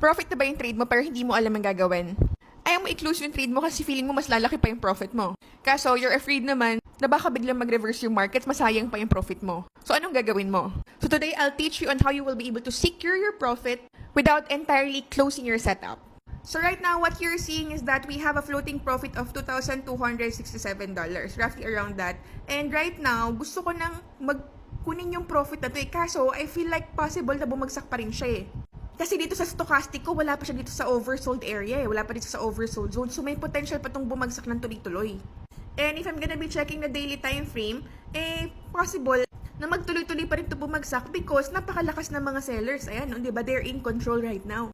Profit na ba yung trade mo pero hindi mo alam ang gagawin? Ayaw mo i-close yung trade mo kasi feeling mo mas lalaki pa yung profit mo. Kaso, you're afraid naman na baka biglang mag-reverse yung markets, masayang pa yung profit mo. So, anong gagawin mo? So, today, I'll teach you on how you will be able to secure your profit without entirely closing your setup. So, right now, what you're seeing is that we have a floating profit of $2,267, roughly around that. And right now, gusto ko nang kunin yung profit na to eh. Kaso, I feel like possible na bumagsak pa rin siya eh. Kasi dito sa stochastic ko, wala pa siya dito sa oversold area eh. Wala pa dito sa oversold zone. So, may potential pa tong bumagsak ng tuloy-tuloy. And if I'm gonna be checking the daily time frame, possible na magtuloy-tuloy pa rin ito bumagsak because napakalakas ng mga sellers. Ayan, di ba? They're in control right now.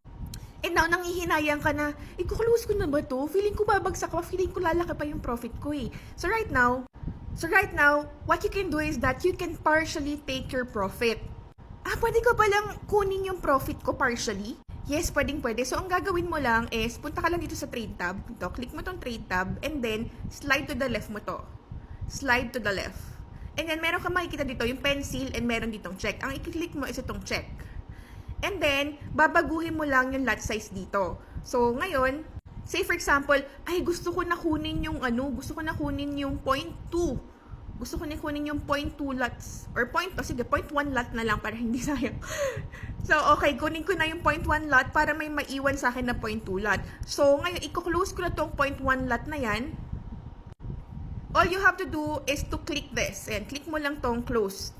And now, nangihinayang ka na, ikuklose ko na ba to? Feeling ko babagsak pa, feeling ko lalaki pa yung profit ko eh. So right now, what you can do is that you can partially take your profit. Pwede ko palang kunin yung profit ko partially? Yes, pwede. So, ang gagawin mo lang is, punta ka lang dito sa trade tab. Ito, click mo tong trade tab, and then, slide to the left mo to. Slide to the left. And then, meron ka makikita dito, yung pencil, and meron ditong check. Ang i-click mo is itong check. And then, babaguhin mo lang yung lot size dito. So, ngayon, say for example, gusto ko na kunin yung 0.2. Gusto ko na kunin yung 0.2 lots. Or 0.1 lot na lang para hindi sayang. So, okay, kunin ko na yung 0.1 lot para may maiwan sa akin na 0.2 lot. So, ngayon, i-close ko na tong 0.1 lot na yan. All you have to do is to click this. And click mo lang tong close.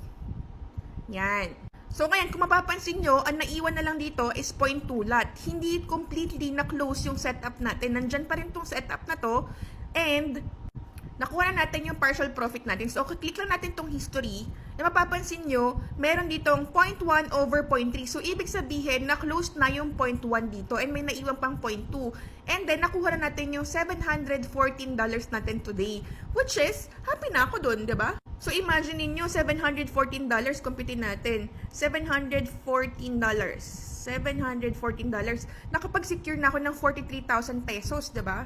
Yan. So, ngayon, kung mapapansin nyo, ang naiwan na lang dito is 0.2 lot. Hindi completely na-close yung setup natin. Nandyan pa rin tong setup na to. And nakuha na natin yung partial profit natin. So, click lang natin tong history. Na mapapansin nyo, meron ditong 0.1 over 0.3. So, ibig sabihin, na-close na yung 0.1 dito. And may naiwan pang 0.2. And then, nakuha na natin yung $714 natin today. Which is, happy na ako dun, diba? So, imagine niyo $714, computin natin. $714. Nakapag-secure na ako ng 43,000 pesos, diba?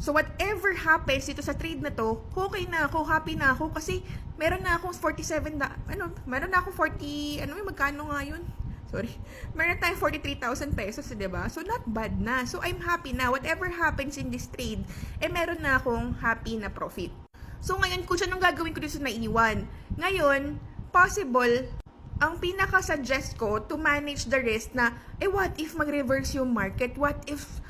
So, whatever happens dito sa trade na to, okay na ako, happy na ako kasi meron na akong 47, meron na akong 40, magkano nga yun? Sorry. Meron tayong 43,000 pesos, diba? So, not bad na. So, I'm happy na. Whatever happens in this trade, meron na akong happy na profit. So, ngayon, kung anong gagawin ko dito sa naiwan? Ngayon, possible, ang pinaka-suggest ko to manage the risk na, what if mag-reverse yung market? What if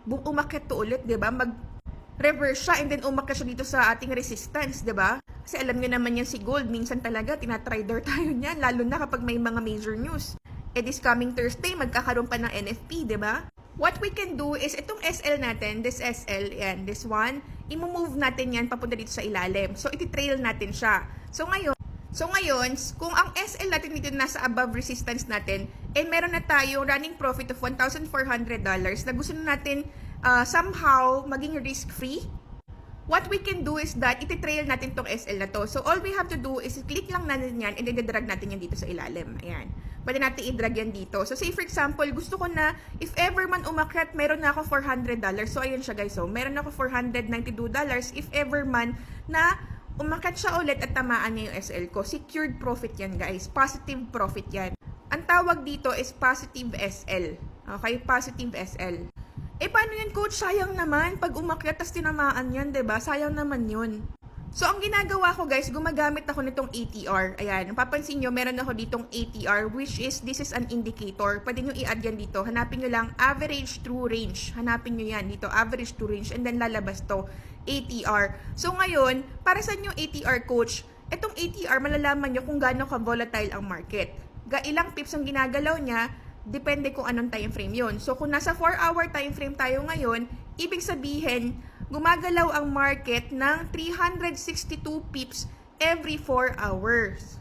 umakyat to ulit, diba? Mag-reverse siya and then umakyat siya dito sa ating resistance, diba? Kasi alam nyo naman yan si gold, minsan talaga tinatrader tayo niyan, lalo na kapag may mga major news. This coming Thursday, magkakaroon pa ng NFP, diba? What we can do is, itong SL natin, this SL, yan, this one, i-move natin yan papunta dito sa ilalim. So, iti-trail natin siya. So, ngayon, kung ang SL natin dito nasa above resistance natin, meron na tayong running profit of $1,400 na gusto na natin somehow maging risk-free. What we can do is that iti-trail natin tong SL na to. So, all we have to do is click lang natin yan and then drag natin yan dito sa ilalim. Ayan. Pwede natin i-drag yan dito. So, say for example, gusto ko na, if ever man umakyat, meron na ako $400. So, ayan siya guys. So, meron na ako $492 if ever man na umakyat siya ulit at tamaan niya yung SL ko. Secured profit yan guys. Positive profit yan. Ang tawag dito is positive SL. Okay? Positive SL. Paano yan coach? Sayang naman. Pag umakyat tas tinamaan yan, diba? Sayang naman yun. So, ang ginagawa ko guys, gumagamit ako nitong ATR. Ayan. Napapansin nyo, meron ako ditong ATR which is, this is an indicator. Pwede nyo i-add yan dito. Hanapin nyo lang average true range. Hanapin nyo yan dito. Average true range. And then lalabas to. ATR. So, ngayon, para sa yung ATR coach, itong ATR, malalaman nyo kung gaano ka-volatile ang market. Ilang pips ang ginagalaw niya, depende kung anong time frame yun. So, kung nasa 4-hour time frame tayo ngayon, ibig sabihin, gumagalaw ang market ng 362 pips every 4 hours.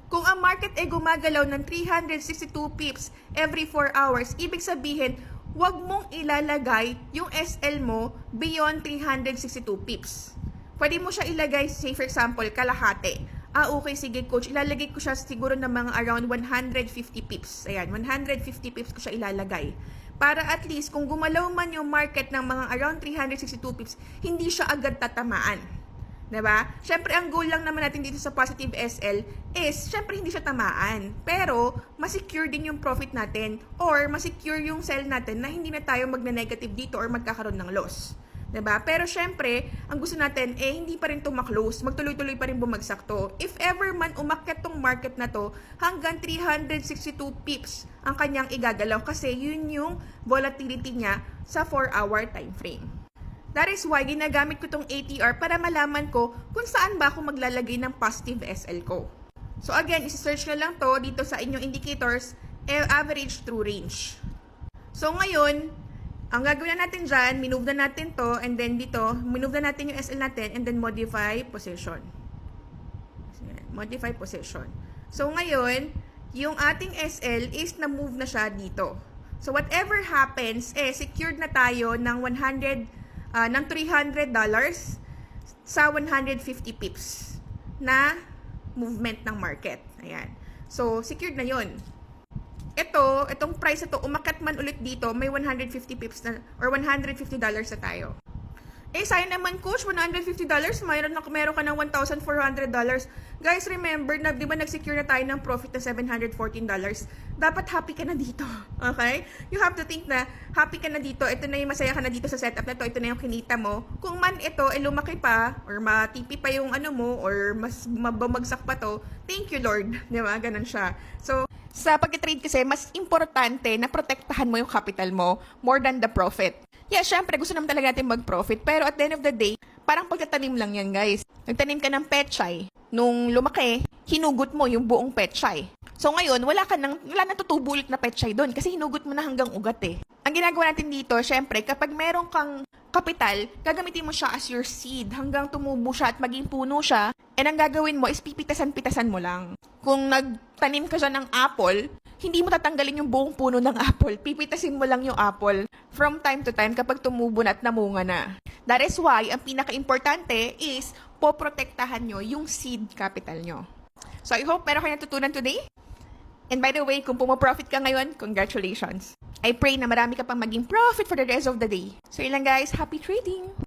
Kung ang market gumagalaw ng 362 pips every 4 hours, ibig sabihin, huwag mong ilalagay yung SL mo beyond 362 pips. Pwede mo siya ilagay, say for example, kalahati. Okay, sige coach, ilalagay ko siya siguro ng mga around 150 pips. Ayan, 150 pips ko siya ilalagay. Para at least, kung gumalaw man yung market ng mga around 362 pips, hindi siya agad tatamaan. Diba? Syempre, ang goal lang naman natin dito sa Positive SL is, syempre, hindi siya tamaan. Pero, masecure din yung profit natin or masecure yung sell natin na hindi na tayo magne-negative dito or magkakaroon ng loss. Diba? Pero, syempre, ang gusto natin, hindi pa rin ito maklose. Magtuloy-tuloy pa rin bumagsak to. If ever man umakyat tong market na to, hanggang 362 pips ang kanyang igagalaw kasi yun yung volatility niya sa 4-hour time frame. That is why ginagamit ko tong ATR para malaman ko kung saan ba ako maglalagay ng positive SL ko. So again, isi-search na lang to dito sa inyong indicators, average true range. So ngayon, ang gagawin na natin dyan, minove na natin to, and then dito, minove na natin yung SL natin, and then modify position. Modify position. So ngayon, yung ating SL is na-move na siya dito. So whatever happens, secured na tayo ng ng $300 sa 150 pips na movement ng market. Ayan. So, secured na yun. Itong price na to, umakyat man ulit dito, may 150 pips na, or $150 na tayo. Sayang naman, coach, $150, meron ka ng $1,400. Guys, remember, di ba nag-secure na tayo ng profit na $714? Dapat happy ka na dito. Okay? You have to think na happy ka na dito. Ito na yung masaya ka na dito sa setup na to. Ito na yung kinita mo. Kung man ito, lumaki pa, or matipi pa yung ano mo, or mas mabamagsak pa to, thank you, Lord. Di ba? Ganun siya. So, sa pag-trade kasi, mas importante na protektahan mo yung capital mo more than the profit. Yeah, syempre, gusto naman talaga natin mag-profit. Pero at the end of the day, parang pagtatanim lang yan, guys. Nagtanim ka ng pechay. Nung lumaki, hinugot mo yung buong pechay. So ngayon, wala nang tutubulit na pechay doon kasi hinugot mo na hanggang ugat eh. Ang ginagawa natin dito, syempre, kapag meron kang kapital, gagamitin mo siya as your seed hanggang tumubo siya at maging puno siya. And ang gagawin mo is pipitasan-pitasan mo lang. Kung nagtanim ka siya ng apple, hindi mo tatanggalin yung buong puno ng apple. Pipitasin mo lang yung apple from time to time kapag tumubo na at namunga na. That is why, ang pinaka-importante is poprotektahan nyo yung seed capital nyo. So, I hope meron kayo natutunan today. And by the way, kung pumo-profit ka ngayon, congratulations. I pray na marami ka pang maging profit for the rest of the day. So, yun lang guys. Happy trading!